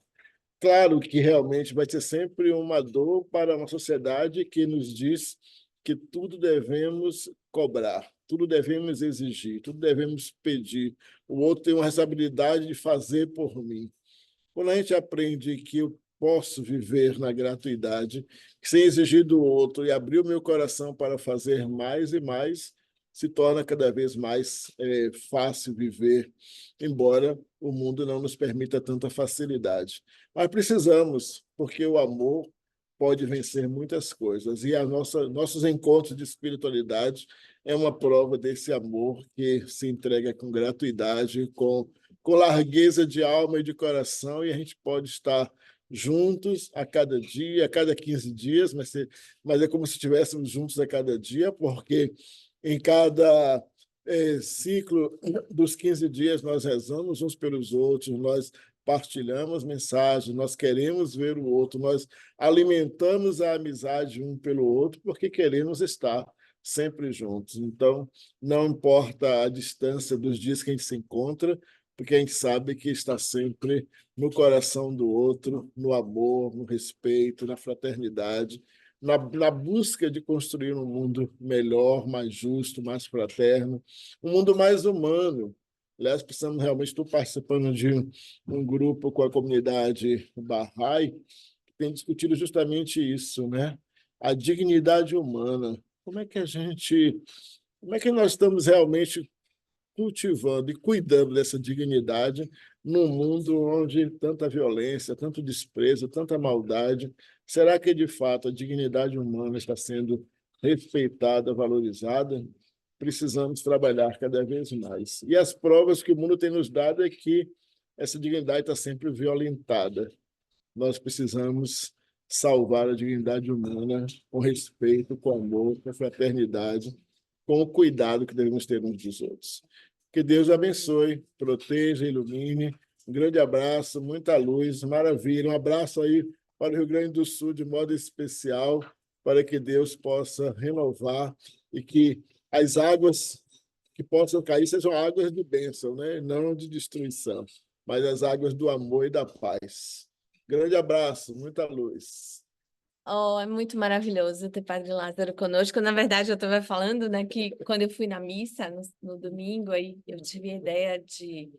Claro que realmente vai ser sempre uma dor para uma sociedade que nos diz que tudo devemos cobrar, tudo devemos exigir, tudo devemos pedir. O outro tem uma responsabilidade de fazer por mim. Quando a gente aprende que eu posso viver na gratuidade, sem exigir do outro, e abrir o meu coração para fazer mais e mais, se torna cada vez mais fácil viver, embora o mundo não nos permita tanta facilidade. Mas precisamos, porque o amor pode vencer muitas coisas. E nossos encontros de espiritualidade é uma prova desse amor que se entrega com gratuidade, com largueza de alma e de coração, e a gente pode estar juntos a cada dia, a cada 15 dias, mas é como se estivéssemos juntos a cada dia, porque em cada ciclo dos 15 dias nós rezamos uns pelos outros, nós partilhamos mensagens, nós queremos ver o outro, nós alimentamos a amizade um pelo outro, porque queremos estar sempre juntos. Então, não importa a distância dos dias que a gente se encontra, porque a gente sabe que está sempre no coração do outro, no amor, no respeito, na fraternidade, na busca de construir um mundo melhor, mais justo, mais fraterno, um mundo mais humano. Aliás, precisamos realmente, estou participando de um grupo com a comunidade Bahá'í, que tem discutido justamente isso, né? A dignidade humana. Como é que nós estamos realmente cultivando e cuidando dessa dignidade num mundo onde tanta violência, tanto desprezo, tanta maldade? Será que, de fato, a dignidade humana está sendo respeitada, valorizada? Precisamos trabalhar cada vez mais. E as provas que o mundo tem nos dado é que essa dignidade está sempre violentada. Nós precisamos salvar a dignidade humana com respeito, com amor, com fraternidade, com o cuidado que devemos ter uns dos outros. Que Deus abençoe, proteja, ilumine. Um grande abraço, muita luz, maravilha. Um abraço aí para o Rio Grande do Sul de modo especial, para que Deus possa renovar e que as águas que possam cair sejam águas de bênção, né? Não de destruição, mas as águas do amor e da paz. Grande abraço, muita luz. Oh, é muito maravilhoso ter Padre Lázaro conosco. Na verdade, eu estava falando, né, que quando eu fui na missa no domingo, aí eu tive a ideia de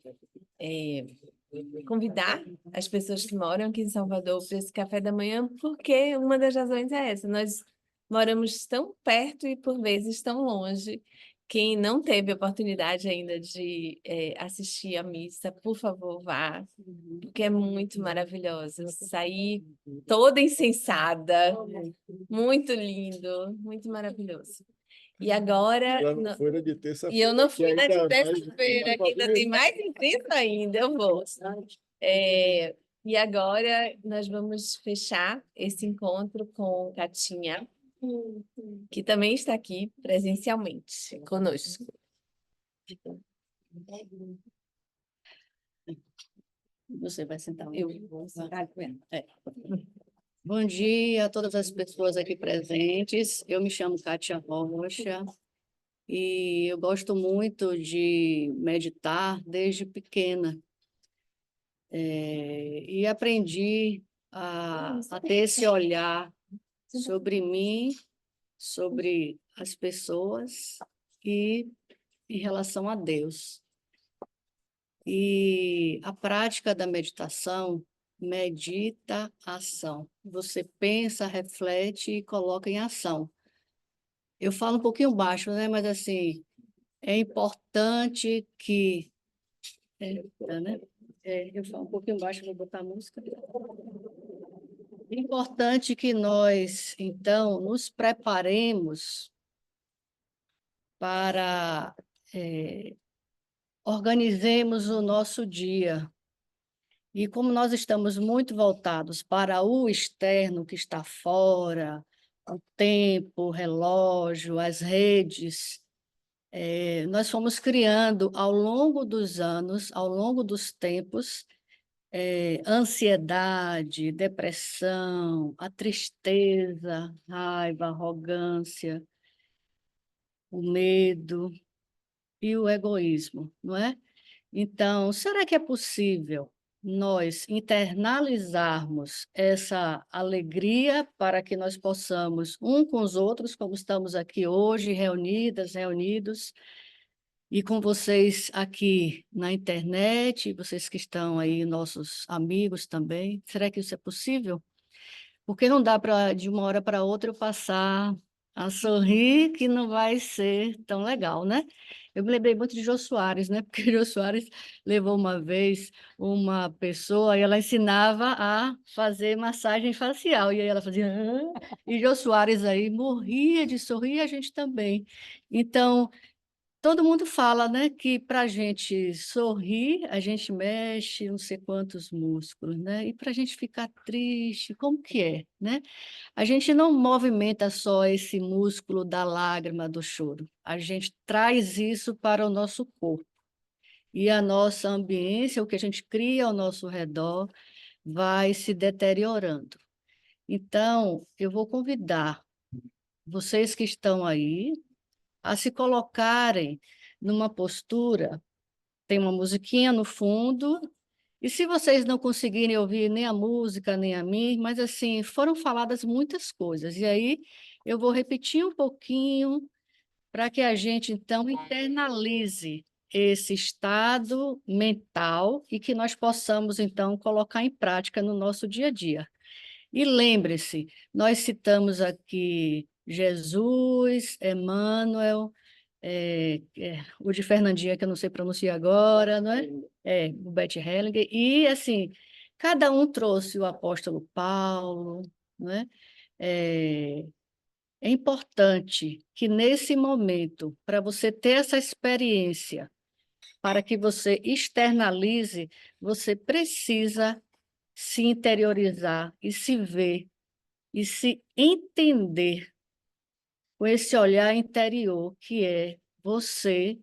convidar as pessoas que moram aqui em Salvador para esse café da manhã, porque uma das razões é essa: nós moramos tão perto e por vezes tão longe. Quem não teve oportunidade ainda de assistir a missa, por favor, vá, porque é muito maravilhosa. Saí toda incensada, muito lindo, muito maravilhoso. E agora... Ela não foi na de terça-feira. E eu não fui que na de ainda mais- terça-feira, que ainda tem mais intenso ainda, eu vou. E agora nós vamos fechar esse encontro com Catinha, que também está aqui presencialmente conosco. Você vai sentar onde? Eu vou sentar com ela. Bom dia a todas as pessoas aqui presentes. Eu me chamo Kátia Rocha e eu gosto muito de meditar desde pequena. E aprendi a ter esse olhar sobre mim, sobre as pessoas e em relação a Deus. E a prática da meditação, medita-ação. Você pensa, reflete e coloca em ação. Eu falo um pouquinho baixo, né? Mas assim, é importante que... né? Eu falo um pouquinho baixo, vou botar a música. É importante que nós, então, nos preparemos para organizemos o nosso dia. E como nós estamos muito voltados para o externo que está fora, o tempo, o relógio, as redes, nós fomos criando ao longo dos anos, ao longo dos tempos, ansiedade, depressão, a tristeza, raiva, arrogância, o medo e o egoísmo, não é? Então, será que é possível nós internalizarmos essa alegria para que nós possamos, um com os outros, como estamos aqui hoje, reunidas, reunidos, e com vocês aqui na internet, vocês que estão aí, nossos amigos também, será que isso é possível? Porque não dá para, de uma hora para outra, eu passar a sorrir, que não vai ser tão legal, né? Eu me lembrei muito de Jô Soares, né? Porque Jô Soares levou uma vez uma pessoa e ela ensinava a fazer massagem facial. E aí ela fazia... "Hã?" E Jô Soares aí morria de sorrir, e a gente também. Então, todo mundo fala, né, que para a gente sorrir, a gente mexe não sei quantos músculos, né? E para a gente ficar triste, como que é, né? A gente não movimenta só esse músculo da lágrima, do choro. A gente traz isso para o nosso corpo. E a nossa ambiência, o que a gente cria ao nosso redor, vai se deteriorando. Então, eu vou convidar vocês que estão aí a se colocarem numa postura, tem uma musiquinha no fundo, e se vocês não conseguirem ouvir nem a música, nem a mim, mas assim, foram faladas muitas coisas, e aí eu vou repetir um pouquinho para que a gente, então, internalize esse estado mental e que nós possamos, então, colocar em prática no nosso dia a dia. E lembre-se, nós citamos aqui Jesus, Emmanuel, o de Fernandinha, que eu não sei pronunciar agora, não é? O Bert Hellinger, e assim, cada um trouxe o apóstolo Paulo, não é? É, é importante que nesse momento, para você ter essa experiência, para que você externalize, você precisa se interiorizar e se ver e se entender com esse olhar interior que é você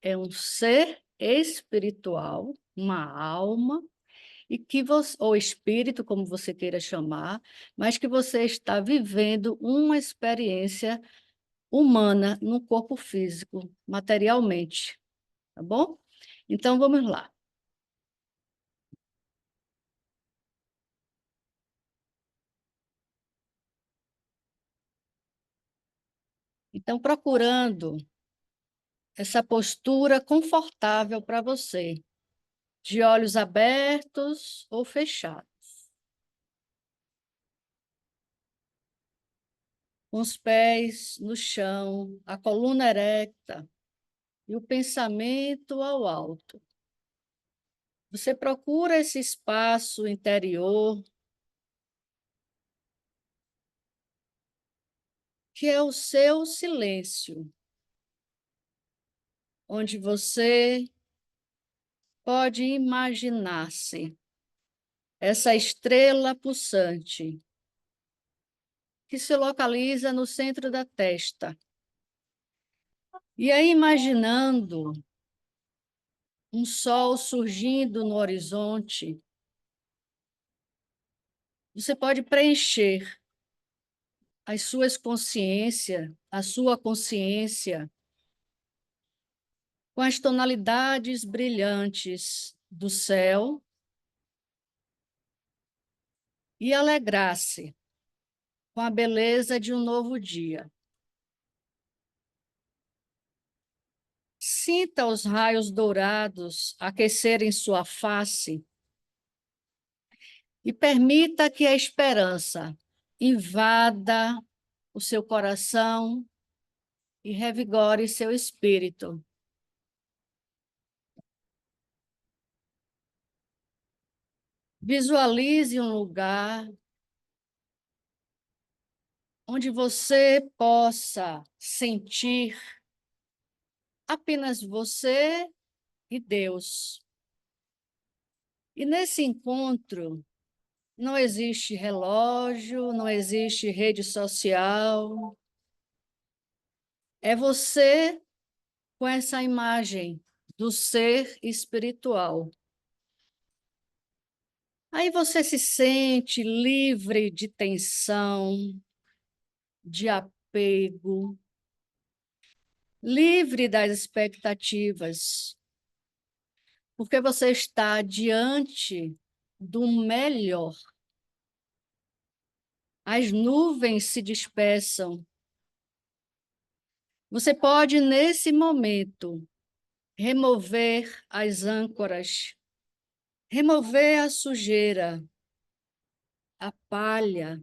é um ser espiritual, uma alma, e que você, ou espírito, como você queira chamar, mas que você está vivendo uma experiência humana no corpo físico, materialmente, tá bom? Então vamos lá. Então, procurando essa postura confortável para você, de olhos abertos ou fechados, com os pés no chão, a coluna erecta e o pensamento ao alto. Você procura esse espaço interior, que é o seu silêncio, onde você pode imaginar-se essa estrela pulsante que se localiza no centro da testa. E aí, imaginando um sol surgindo no horizonte, você pode preencher as suas consciências, a sua consciência, com as tonalidades brilhantes do céu e alegrar-se com a beleza de um novo dia. Sinta os raios dourados aquecerem sua face e permita que a esperança invada o seu coração e revigore seu espírito. Visualize um lugar onde você possa sentir apenas você e Deus. E nesse encontro não existe relógio, não existe rede social. É você com essa imagem do ser espiritual. Aí você se sente livre de tensão, de apego, livre das expectativas, porque você está diante do melhor. As nuvens se dispersam. Você pode, nesse momento, remover as âncoras, remover a sujeira, a palha.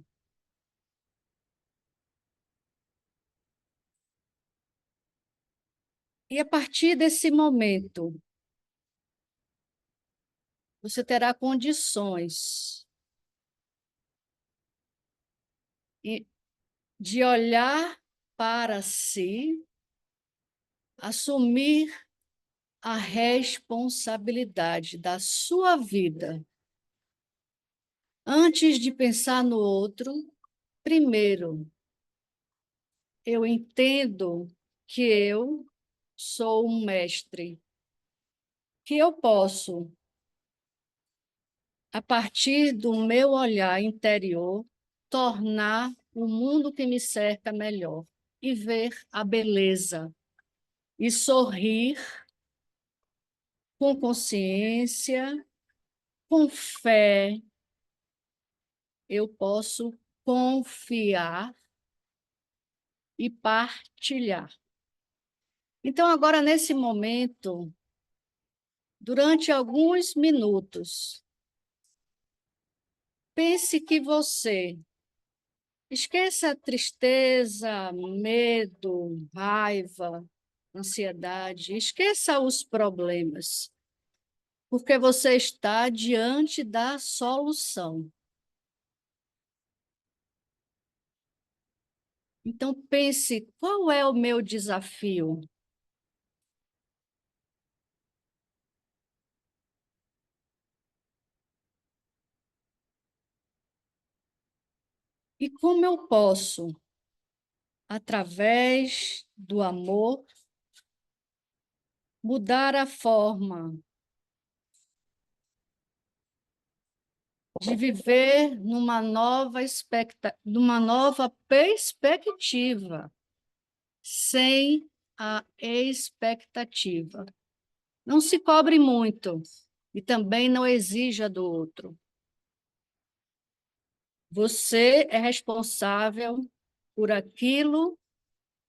E a partir desse momento, você terá condições de olhar para si, assumir a responsabilidade da sua vida. Antes de pensar no outro, primeiro, eu entendo que eu sou um mestre, que eu posso, a partir do meu olhar interior, tornar o mundo que me cerca melhor e ver a beleza e sorrir com consciência, com fé. Eu posso confiar e partilhar. Então, agora, nesse momento, durante alguns minutos, pense que você esqueça a tristeza, medo, raiva, ansiedade, esqueça os problemas, porque você está diante da solução. Então, pense, qual é o meu desafio? E como eu posso, através do amor, mudar a forma de viver numa nova perspectiva, sem a expectativa. Não se cobre muito e também não exija do outro. Você é responsável por aquilo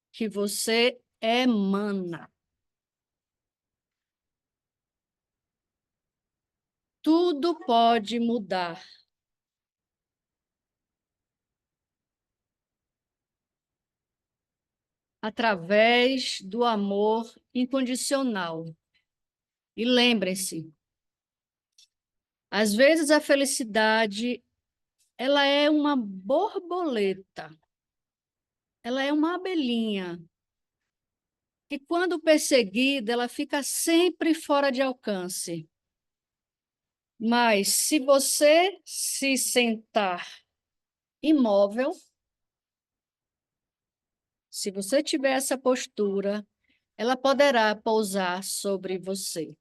que você emana. Tudo pode mudar. Através do amor incondicional. E lembrem-se, às vezes a felicidade, ela é uma borboleta, ela é uma abelhinha, que quando perseguida, ela fica sempre fora de alcance. Mas se você se sentar imóvel, se você tiver essa postura, ela poderá pousar sobre você.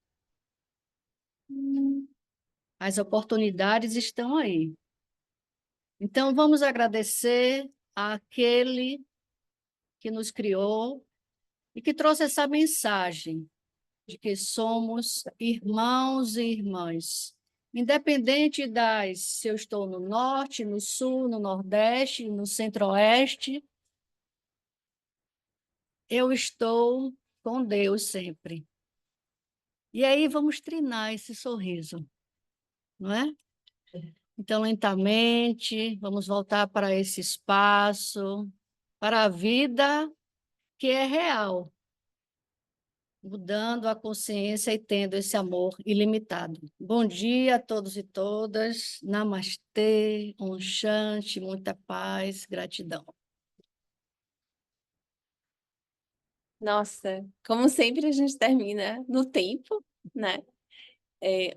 As oportunidades estão aí. Então, vamos agradecer àquele que nos criou e que trouxe essa mensagem de que somos irmãos e irmãs. Independente se eu estou no norte, no sul, no nordeste, no centro-oeste, eu estou com Deus sempre. E aí vamos treinar esse sorriso, não é? Então, lentamente, vamos voltar para esse espaço, para a vida que é real, mudando a consciência e tendo esse amor ilimitado. Bom dia a todos e todas. Namastê, Om Shanti, muita paz, gratidão. Nossa, como sempre a gente termina no tempo, né?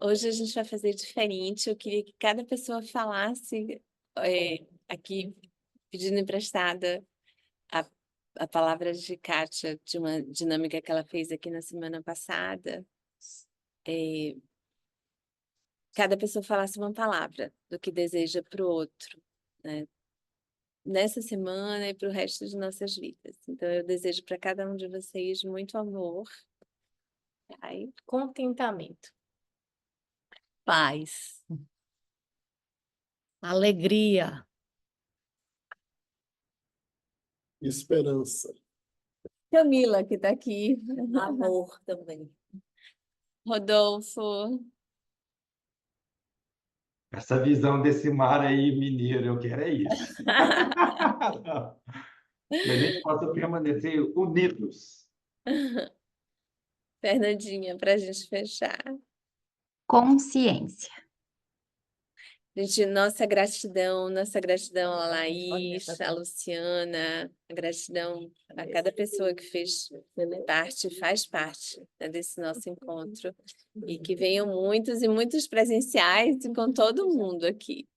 Hoje a gente vai fazer diferente. Eu queria que cada pessoa falasse aqui, pedindo emprestada a, a palavra de Kátia, de uma dinâmica que ela fez aqui na semana passada. Cada pessoa falasse uma palavra do que deseja para o outro, né? Nessa semana e para o resto de nossas vidas. Então, eu desejo para cada um de vocês muito amor. Ai, Contentamento. Paz. Alegria, Esperança. Camila, que está aqui. Amor também. Rodolfo. Essa visão desse mar aí, mineiro, eu quero é isso. Que a gente possa permanecer unidos. Fernandinha, para a gente fechar. Consciência. Gente, nossa gratidão à Laís, à Luciana, a gratidão a cada pessoa que faz parte, né, desse nosso encontro. E que venham muitos e muitos presenciais e com todo mundo aqui.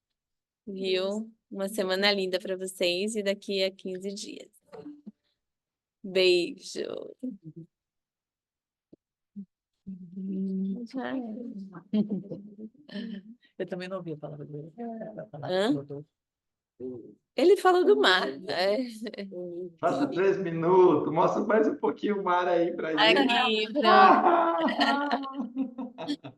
Viu? Uma semana linda para vocês e daqui a 15 dias. Beijo. Eu também não ouvi a palavra dele. Hã? Ele falou do mar, né? Faça 3 minutos, mostra mais um pouquinho o mar aí pra gente. Aqui, pronto.